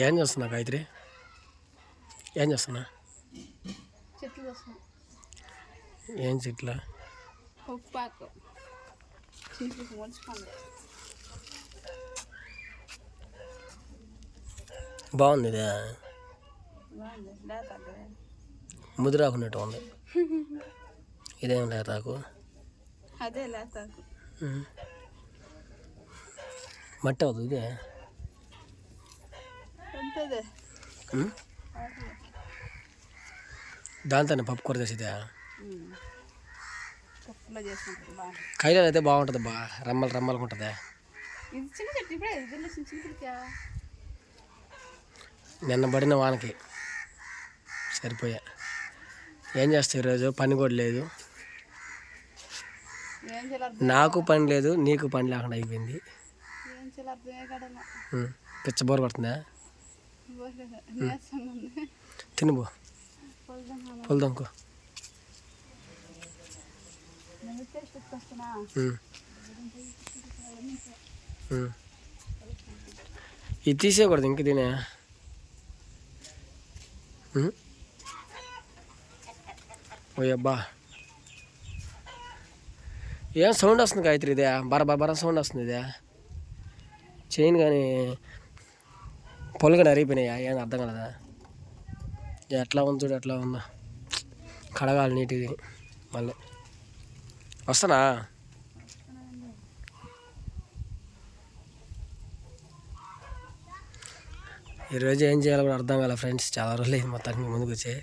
ఏం చేస్తున్నా గాయత్రి? ఏం చేస్తున్నా? చెట్లు వస్తున్నా. ఏం చెట్ల? ఉప్పాకు చిన్నకి మొలుచుకోండి. బాగుంది ఇదే. బాగుంది లేతాకు. ముదిరాకున్నట్టు ఉంది. ఇదేం లేతాకు? అదే లేతాకు. మట్టి అవుతుంది ఇదే. ఉంటుందే దాంతో పప్పు కూర చేసేదే. పప్పులో చేసుకుంటుంది బాగా. కైలో అయితే బాగుంటుంది బా, రమ్మలు రమ్మలుగా ఉంటుంది. ఇది చిన్న చెట్టు ఇప్పుడే చిన్న చిన్న. నిన్న పడిన వానకి సరిపోయా. ఏం చేస్తావు ఈరోజు? పని కూడా లేదు, ఏం చేయాలి? నాకు పని లేదు, నీకు పని లేకుండా అయిపోయింది. ఏం చేయాలి అర్థమే కడలా. పిచ్చ బోరు పడుతుందా? తినుబో పొలదంకో. ఇది తీసేయకూడదు ఇంక తినే. ఓయబ్బా ఏం సౌండ్ వస్తుంది గాయత్రి? ఇదే బర సౌండ్ వస్తుంది. ఇదే చైన్ కానీ పొలగని అరిగిపోయినాయా? ఏం అర్థం కలదా? ఎట్లా ఉంది చూడు, ఎట్లా ఉందా. కడగాలి నీట్గా. మళ్ళీ వస్తానా? ఈరోజు ఏం చేయాలో కూడా అర్థం కాలే ఫ్రెండ్స్. చాలా రోజులు అయింది మొత్తానికి ముందుకు వచ్చి.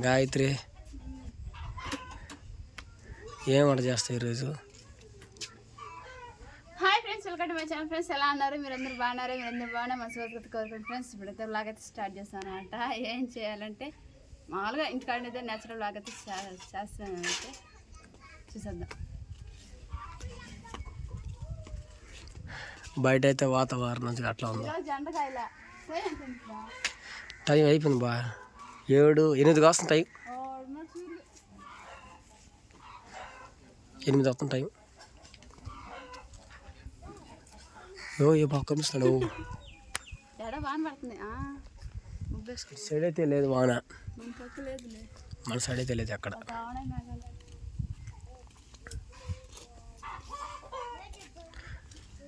గాయత్రి ఏం వంట చేస్తావు ఈరోజు? Hi friends, welcome to my channel. Friends ఎలా ఉన్నారు? మీరందరూ బాగున్నారు? మీరందరూ బాగున్నా మన స్వాగతం కోరుకోండి ఫ్రెండ్స్. ఇప్పుడైతే లాగైతే స్టార్ట్ చేస్తాను అనమాట. ఏం చేయాలంటే మామూలుగా ఇంటికాడైతే నేచురల్ లాగైతే చేస్తాను అంటే చూసేద్దాం. బయట అయితే వాతావరణం అట్లా ఉంది. జండకాయల టైం అయిపోయింది బా, 7-8 వస్తుంది టైం. 8 వస్తుంది టైం. ఏ బాగా కనిపిస్తున్నాడు. సైడ్ అయితే లేదు వాన, మన సైడ్ అయితే లేదు అక్కడ.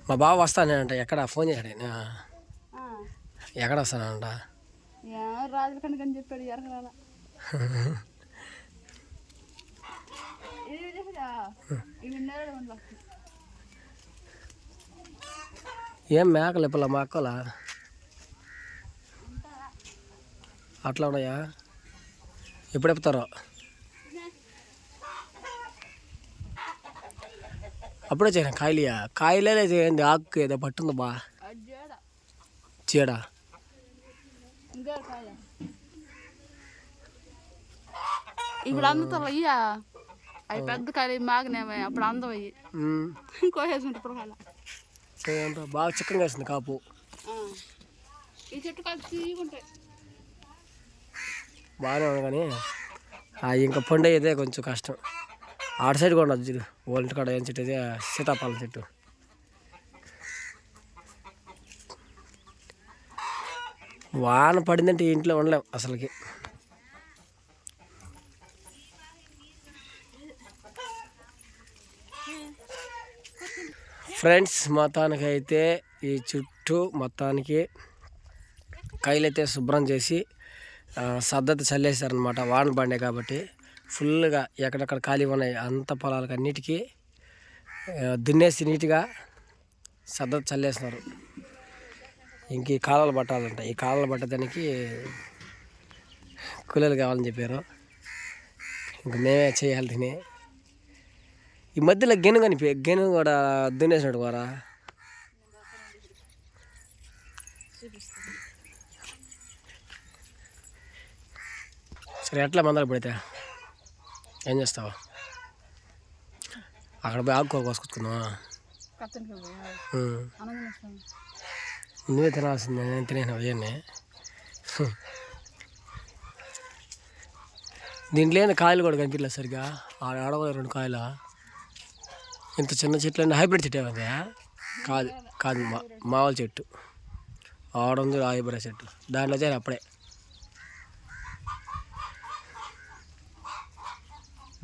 మా బావ వస్తానంట. ఎక్కడ ఫోన్ చేశాడు ఆయన? ఎక్కడ వస్తానంట? రాజులకండి అని చెప్పాడు. ఎరగరాల ఏం మేకలు ఇప్పుడు మా అక్కలా అట్లా ఉన్నాయా? ఎప్పుడు ఎప్పుతారో? అప్పుడే చేయను కాయలియా? కాయలే చేయండి. ఆకు ఏదో పట్టుంది బా, చీడ. ఇప్పుడు అందుతారు అయ్యా, అవి పెద్ద కాయలు మాగినామే. అప్పుడు అందం అయ్యి కోసేసుకుంటారు. బాగా చిక్కగా వేసింది కాపు. ఈ చెట్టు కలిసి ఉంటాయి బాగానే ఉంది కానీ ఇంకా పండు అయితే కొంచెం కష్టం. ఆటు సైడ్ కూడా ఉండదు. వాళ్ళ కాడ ఏం చెట్టు అయితే సీతాఫలం చెట్టు. వాన పడిందంటే ఇంట్లో ఉండలేం అసలుకి. ఫ్రెండ్స్ మొత్తానికి అయితే ఈ చుట్టూ మొత్తానికి కాయలైతే శుభ్రం చేసి సద్దత చల్లేసారనమాట. వాన పడినాయి కాబట్టి ఫుల్గా ఎక్కడెక్కడ ఖాళీ ఉన్నాయి అంత పొలాలకు అన్నిటికీ దున్నేసి నీట్గా సద్దత చల్లేస్తున్నారు. ఇంక ఈ కాలాలు పట్టాలంట. ఈ కాలాలు పట్టడానికి కూలీలు కావాలని చెప్పారు. ఇంక మేమే చేయాలి తిని. ఈ మధ్యలో గెను కూడా దున్నేసినట్టు వారా. సరే ఎట్లా మందలు పడితే ఏం చేస్తావా? అక్కడ పోయి ఆకుకూర కోసుకొచ్చుకుందామా? నువ్వే తినాల్సిందే, నేను తినేసినా అవన్నీ. దీంట్లో ఏంది కాయలు కూడా కనిపించలేదు సరిగా. ఆడవ 2 కాయలు. ఇంత చిన్న చెట్లు అంటే హైబ్రిడ్ చెట్టు ఏమైందా? కాదు కాదు, మామూలు చెట్టు. ఆడుంది హైబ్రిడ్ చెట్టు, దాంట్లో చేయాలి అప్పుడే.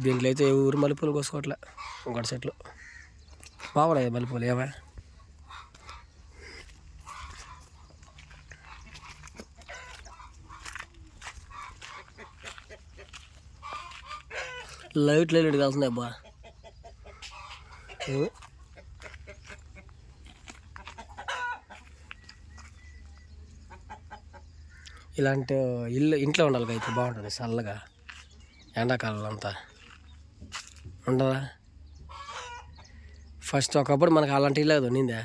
దీంట్లో అయితే ఊరు మల్లెపూలు కోసుకోవట్లే, గొడ చెట్లు బాగున్నాయి మల్లెపూలు. ఏమా లైట్లు వెళ్ళి కాల్తున్నాయి అబ్బా. ఇలాంటి ఇంట్లో ఉండాలి అయితే బాగుంటుంది చల్లగా, ఎండాకాలంలో అంతా ఉండదా? ఫస్ట్ ఒకప్పుడు మనకు అలాంటి ఇల్లు కదా ఉన్నిందా?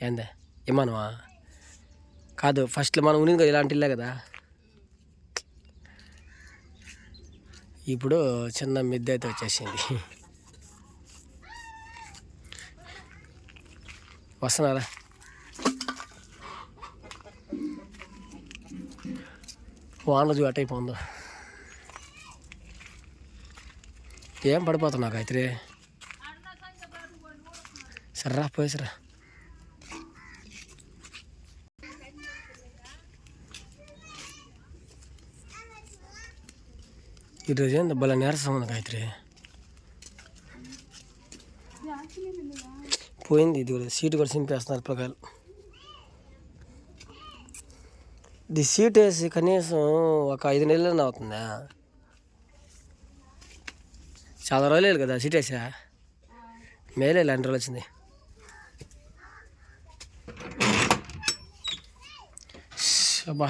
ఏందా ఏమనవా? కాదు, ఫస్ట్లో మనం ఉన్నింది కదా ఇలాంటి ఇల్లే కదా. ఇప్పుడు చిన్న మిద్దె అయితే వచ్చేసింది. వస్తున్నారా? వాన రోజు అటు అయిపోతుందో ఏం పడిపోతున్నా గాయత్రి. సర్రా పోయేసరా. ఈరోజు ఏంది భలే నీరసం ఉంది గాయత్రి. పోయింది ఇది కూడా, సీటు కూడా చింపేస్తున్నారు పిల్లకాయలు. ఇది సీట్ వేసి కనీసం ఒక 5 నెలలైనా అవుతుందా? చాలా రోజులేదు కదా సీట్ వేసా. మేలే 2 రోజులు వచ్చింది. అబ్బా,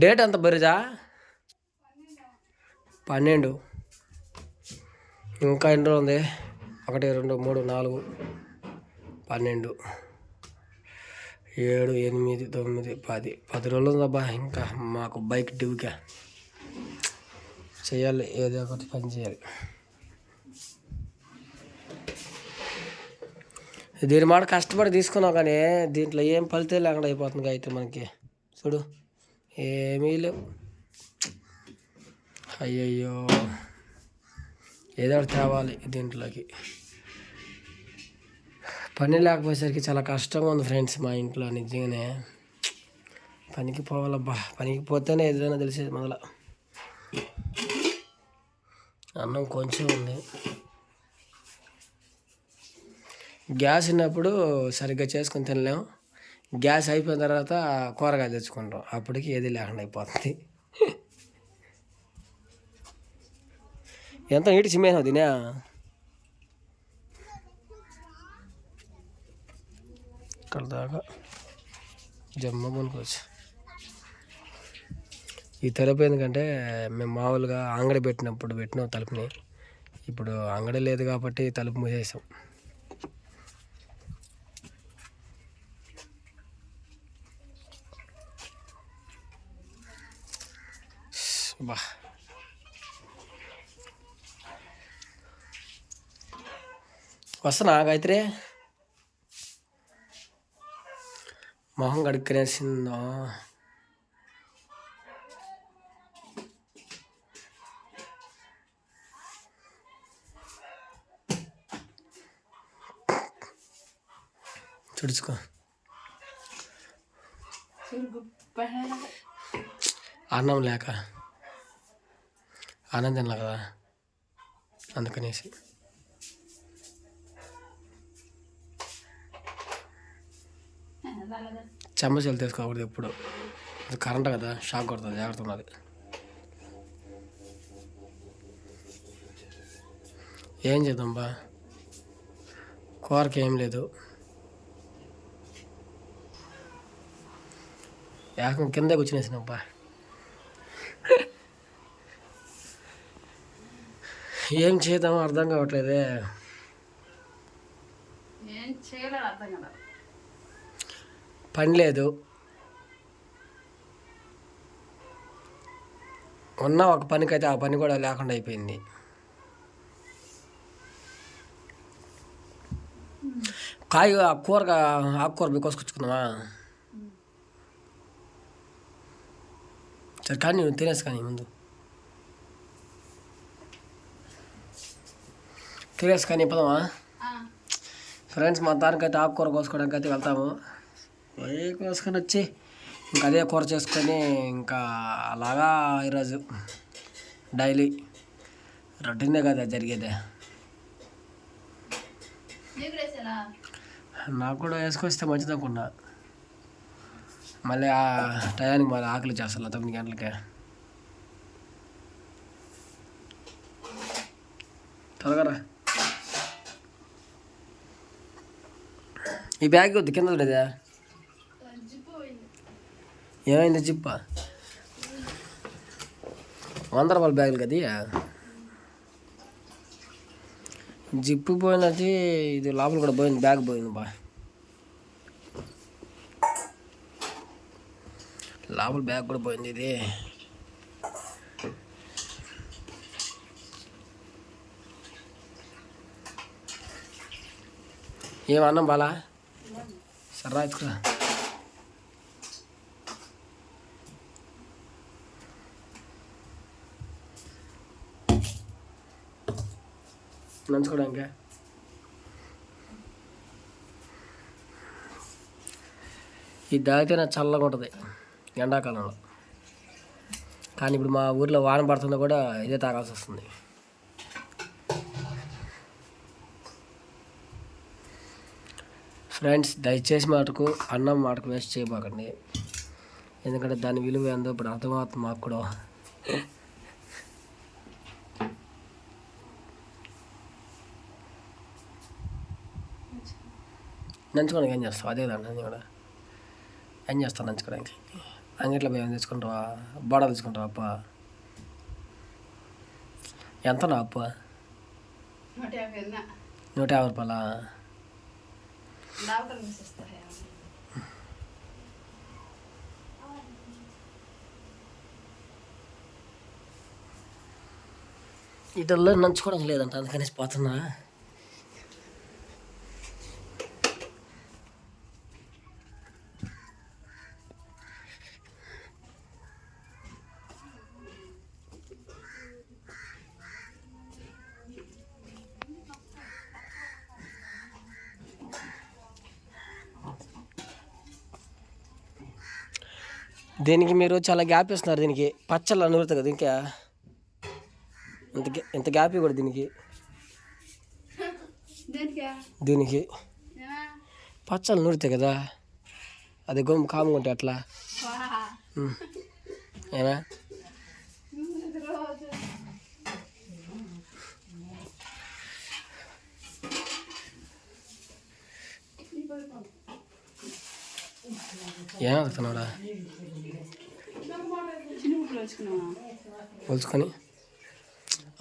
డేట్ ఎంత బరిజా? 12. ఇంకా ఎన్ని రోజులు ఉంది? 1 2 3 4 12 7 8 9 10 రోజులు ఉందబ్బా. ఇంకా మాకు బైక్ డ్యూగా చేయాలి, ఏదో ఒకటి పని చేయాలి. దీని మాట కష్టపడి తీసుకున్నాం కానీ దీంట్లో ఏం ఫలితం లేకుండా అయిపోతుంది అయితే మనకి. చూడు ఏమీ లేవు. అయ్యయ్యో, ఏదో ఒకటి తేవాలి దీంట్లోకి. పని లేకపోయేసరికి చాలా కష్టంగా ఉంది ఫ్రెండ్స్ మా ఇంట్లో. నిజంగానే పనికి పోవాలబ్బా, పనికి పోతేనే ఏదైనా తెలిసేది మొదల. అన్నం కొంచెం ఉంది. గ్యాస్ ఉన్నప్పుడు సరిగ్గా చేసుకొని తినలేము. గ్యాస్ అయిపోయిన తర్వాత కూరగాయలు తెచ్చుకుంటాం, అప్పటికి ఏది లేకుండా అయిపోతుంది. ఎంత నీటి చిమ్మేసావు తినే. ఇక్కడ దాకా జమ్మ కొనుక్కోవచ్చు. ఈ తలుపు ఎందుకంటే మేము మామూలుగా అంగడి పెట్టినప్పుడు పెట్టినాం తలుపుని. ఇప్పుడు అంగడి లేదు కాబట్టి తలుపు మూసేసాం. బా, వస్తున్నా గాయత్రి. మొహం కడుక్కునేసిందో. తుడుచుకో. అన్నం లేక అన్నం తినలే కదా అందుకనేసి. చెమ్మచలు తీసుకోకూడదు ఎప్పుడు, అది కరెంట్ కదా, షాక్ కొడుతుంది, జాగ్రత్త ఉన్నది. ఏం చేద్దాం బా, కూరకి ఏం లేదు. ఏకం కింద కూర్చునేసినబ్బా. ఏం చేద్దామో అర్థం కావట్లేదే. పని లేదు, ఉన్న ఒక పనికైతే ఆ పని కూడా లేకుండా అయిపోయింది. ఆకుకూర కోసుకొచ్చుకుందామా? సరే కానీ నువ్వు తినేసి కానీ ముందు తినేసుకొని పదమా ఆ, ఫ్రెండ్స్ మొత్తానికైతే ఆకుకూర కోసుకోవడానికి అయితే వెళ్తాము. అవి కోసుకొని వచ్చి ఇంకా అదే కూర చేసుకొని ఇంకా అలాగా ఈరోజు డైలీ రొటీనే కదా జరిగేదే. నీకు కూడా వేసేలా? నాకు కూడా వేసుకొస్తే మంచిది అనుకున్నా. మళ్ళీ ఆ టయానికి మళ్ళీ ఆకలి చేస్తాను 9 గంటలకే. త్వరగా ఈ బ్యాగ్ వద్దు కింద ఉండేదా? జిప్పు పోయింది. ఏమైంది జిప్ప? 100 రూపాయల బ్యాగులు కదా జిప్పు పోయినది. ఇది లోపల కూడా పోయింది, బ్యాగ్ పోయింది బా. లోపల బ్యాగ్ కూడా పోయింది. ఇది ఏమన్నాం బాలా? సర్రా ఎత్తుకురా. నంచుకోవడానికి ఇది తాగితే నాకు చల్లగా ఉంటుంది ఎండాకాలంలో. కానీ ఇప్పుడు మా ఊర్లో వాన పడుతుందో కూడా ఇదే తాగాల్సి వస్తుంది. ఫ్రెండ్స్ దయచేసి మాటకు అన్నం మాటకు వేస్ట్ చేయబాకండి. ఎందుకంటే దాని విలువ ఏందో ఇప్పుడు అర్థమవుతుంది మాకు కూడా. నంచుకోవడానికి ఏం చేస్తావు? అదే దాన్ని నేను కూడా ఏం చేస్తాను నంచుకోవడానికి. అంగిట్లో మేము తెచ్చుకుంటావా? బోడా తెచ్చుకుంటావా అప్ప? ఎంత నా అప్ప? 150 రూపాయలా? ఇటల్లో నంచుకోవడం లేదంట, అందుకనేసి పోతున్నా. దీనికి మీరు చాలా గ్యాప్ ఇస్తున్నారు. దీనికి పచ్చళ్ళు అనుగుతుంది కదా, ఇంకా ఇంత గ్యాప్ కూడా దీనికి పచ్చళ్ళు నూరితే కదా, అది గొమ్ము కాముకుంటే అట్లా ఏనా? ఏమవుతున్నాడా? పోల్చుకొని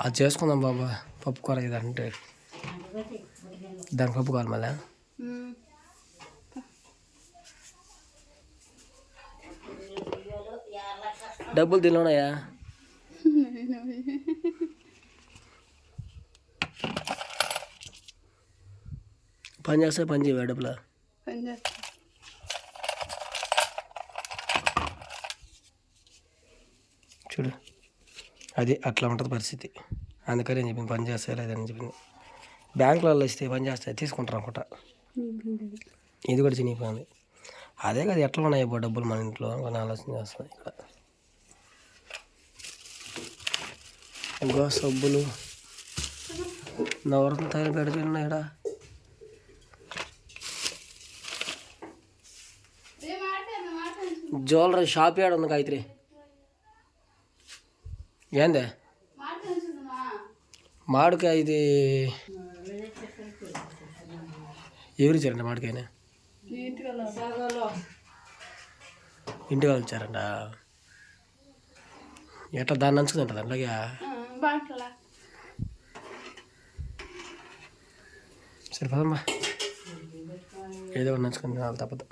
అది చేసుకుందాం బాబా. పప్పు కూర ఇది అంటే దానికి పప్పు కావాలి మళ్ళా. డబ్బులు తిన్నాయా? పని చేస్తే పని చేయవా? డబ్బులా చూడు, అది అట్లా ఉంటుంది పరిస్థితి. అందుకని నేను చెప్పింది పని చేస్తా లేదని చెప్పింది. బ్యాంకులలో ఇస్తే పని చేస్తాయి, తీసుకుంటారు అనుకుంటా. ఇది కూడా చినిగిపోయింది. అదే కదా ఎట్లా ఉన్నాయి డబ్బులు మన ఇంట్లో అని ఆలోచన చేస్తుంది. ఇక్కడ ఇంకో సబ్బులు నవరత్న తయారు పెడుతున్నాయి. ఇక్కడ జ్యువెలరీ షాప్ ఏడ ఉంది గాయత్రి? ఏందే మామిడికాయ? ఇది ఎవరు ఇచ్చారంట మామిడికాయని? ఇంటికి వాళ్ళు ఇచ్చారంట. ఎట్లా దాన్ని నంచుకుందంట అలాగే సరిపోదమ్మా. ఏదో ఒకటి నంచుకుంది వాళ్ళు తప్పదు.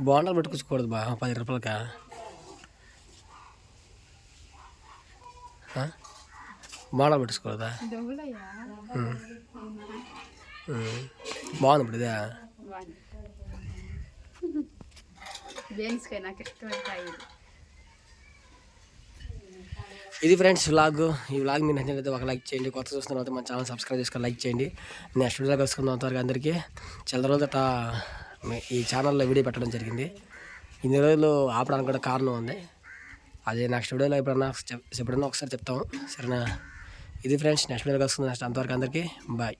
బోండాలు పెట్టుకోకూడదు బా 10 రూపాయలకా? బోండాలు పెట్టుకోకూడదా? బాగుంది ఇప్పుడు ఇదే. నాకు ఇష్టమైన ఇది ఫ్రెండ్స్ వ్లాగ్. ఈ వ్లాగ్ మీరు నచ్చినట్లయితే ఒక లైక్ చేయండి. కొత్త చూస్తున్న తర్వాత మన ఛానల్ సబ్స్క్రైబ్ చేసుకొని లైక్ చేయండి. నెక్స్ట్ వీడియోలో కలుసుకుందాం. అంతవరకు అందరికీ చాలా రోజులట ఈ ఛానల్లో వీడియో పెట్టడం జరిగింది. ఇన్ని రోజులు ఆపడానికి కూడా కారణం ఉంది. అదే నెక్స్ట్ వీడియోలో ఎప్పుడన్నా ఒకసారి చెప్తాము. సరేనా? ఇది ఫ్రెండ్స్ నెక్స్ట్ వీడియోలో కలుసుకుందాం. అంతవరకు అందరికీ బాయ్.